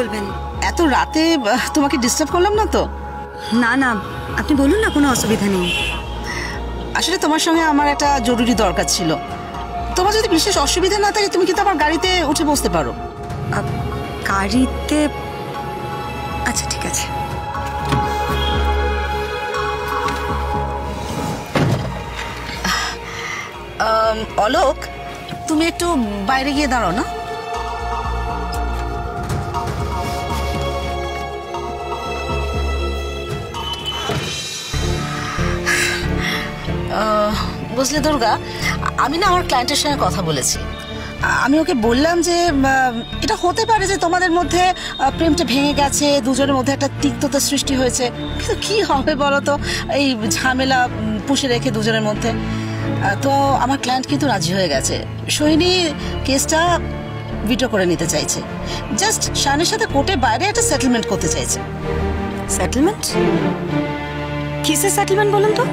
বলবেন। এত রাতে তোমাকে ডিস্টার্ব করলাম না তো? না না, আপনি বলুন না, কোনো অসুবিধা নেই। আসলে তোমার সঙ্গে আমার একটা জরুরি দরকার ছিল। তোমার যদি বিশেষ অসুবিধা না থাকে তুমি কিন্তু আমার গাড়িতে উঠে বসতে পারো। গাড়িতে? আচ্ছা ঠিক আছে। অলোক, তুমি একটু বাইরে গিয়ে দাঁড়াও না। বুঝলে দুর্গা, আমি না আমার ক্লায়েন্টের সঙ্গে কথা বলেছি। আমি ওকে বললাম যে এটা হতে পারে যে তোমাদের মধ্যে প্রেমটা ভেঙে গেছে, দুজনের মধ্যে একটা তিক্ততা সৃষ্টি হয়েছে, কিন্তু কি হবে বলো তো এই ঝামেলা পুষে রেখে দুজনের মধ্যে। তো আমার ক্লায়েন্ট কিন্তু রাজি হয়ে গেছে। সোহিনী কেসটা ভিটো করে নিতে চাইছে, জাস্ট শানের সাথে কোর্টের বাইরে একটা সেটেলমেন্ট করতে চাইছে। সেটেলমেন্ট? কিসের সেটেলমেন্ট বলুন তো?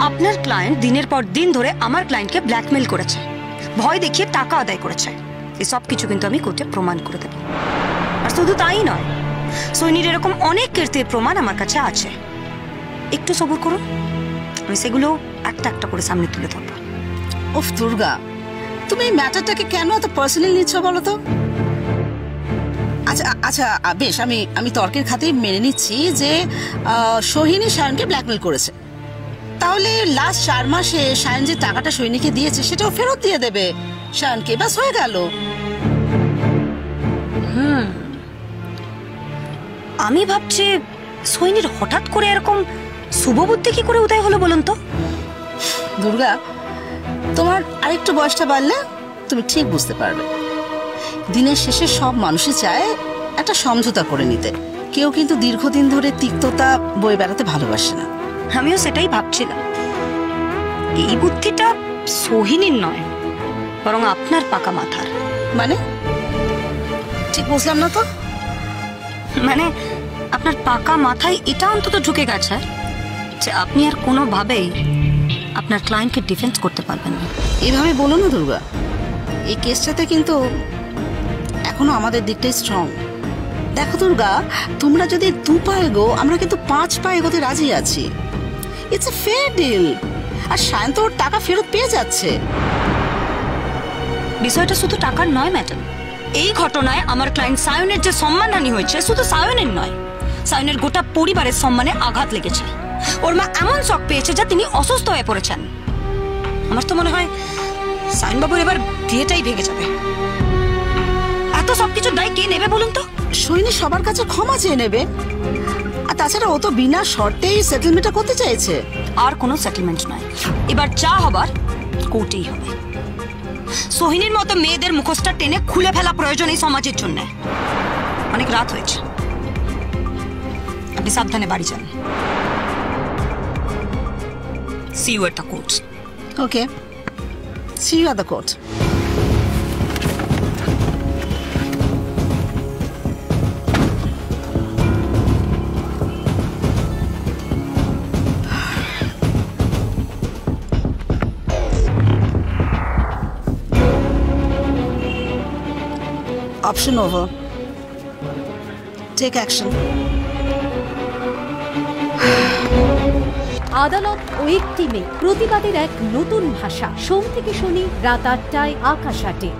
আপনার ক্লায়েন্ট দিনের পর দিন ধরে আমার ক্লায়েন্টকে ব্ল্যাকমেল করেছে, ভয় দেখিয়ে টাকা আদায় করেছে। এই সব কিছু কিন্তু আমি কোর্টে প্রমাণ করে দেব। আর শুধু তাই নয়, সোহিনীর এরকম অনেক কীর্তির প্রমাণ আমার কাছে আছে। একটু সবুর করুন, আমি সেগুলো একটা একটা করে সামনে তুলে ধরবো। ওফ দুর্গা, তুমি এই ম্যাটারটাকে কেন এত পার্সোনাল নিচ্ছ বলো তো? আচ্ছা আচ্ছা বেশ, আমি তর্কের খাতেই মেনে নিচ্ছি যে সোহিনী সায়নকে ব্ল্যাকমেল করেছে। তাহলে লাস্ট 4 মাসে সায়ন যে টাকাটা সোহিনীকে দিয়েছে সেটাও ফেরত দিয়ে দেবে সায়নকে, বাস হয়ে গেল। আমি ভাবছি সোহিনীর হঠাৎ করে এরকম শুভবুদ্ধি কি করে উদয় হলো বলুন তো? দুর্গা, তোমার আরেকটু বয়সটা বাড়লে তুমি ঠিক বুঝতে পারবে। দিনের শেষে সব মানুষই চায় একটা সমঝোতা করে নিতে। কেউ কিন্তু দীর্ঘদিন ধরে তিক্ততা বয়ে বেড়াতে ভালোবাসে না। আমিও সেটাই ভাবছিলাম। এই বুদ্ধিটা সোহিনীর নয়, বরং আপনার পাকা মাথার। মানে ঠিক বুঝলাম না তো। মানে আপনার পাকা মাথায় এটা অন্তত ঢুকে গেছে যে আপনি আর কোনোভাবেই আপনার ক্লায়েন্টকে ডিফেন্স করতে পারবেন না। এইভাবে বলো না দুর্গা, এই কেসটাতে কিন্তু এখনো আমাদের দিকটাই স্ট্রং। দেখো দুর্গা, তোমরা যদি 2 পা এগো, আমরা কিন্তু 5 পা এগোতে রাজি আছি। It's a fair deal. আর সায়ন তো ওর টাকা ফেরত পেয়ে যাচ্ছে। বিষয়টা শুধু টাকার নয় ম্যাডাম। এই ঘটনায় আমার ক্লায়েন্ট সায়নের যে সম্মানহানি হয়েছে, শুধু সায়নের নয়, সায়নের গোটা পরিবারের সম্মানে আঘাত লেগেছে। ওর মা এমন শক পেয়েছে যে তিনি অসুস্থ হয়ে পড়েছেন। আমার তো মনে হয় সায়নবাবুর এবার বিয়েটাই ভেঙে যাবে। এত সবকিছু দায় কে নেবে বলুন তো? সোহিনী সবার কাছে ক্ষমা চেয়ে নেবে। আর তাছাড়া ও তো বিনা শর্তেই সেটেলমেন্টটা করতে চাইছে। আর কোনো সেটেলমেন্ট নয়, এবার যা হবার কোর্টেই হবে। সোহিনীর মতো মেয়েদের মুখোশটা টেনে খুলে ফেলা প্রয়োজন এই সমাজের জন্য। অনেক রাত হয়েছে, আপনি সাবধানে বাড়ি যান। See you at the court. Okay. See you at the court. Option over. Take action. আদালত ও একটি মেয়ে, প্রতিবাদের এক নতুন ভাষা। সোম থেকে শনি রাত 8টায় আকাশ 8-এ।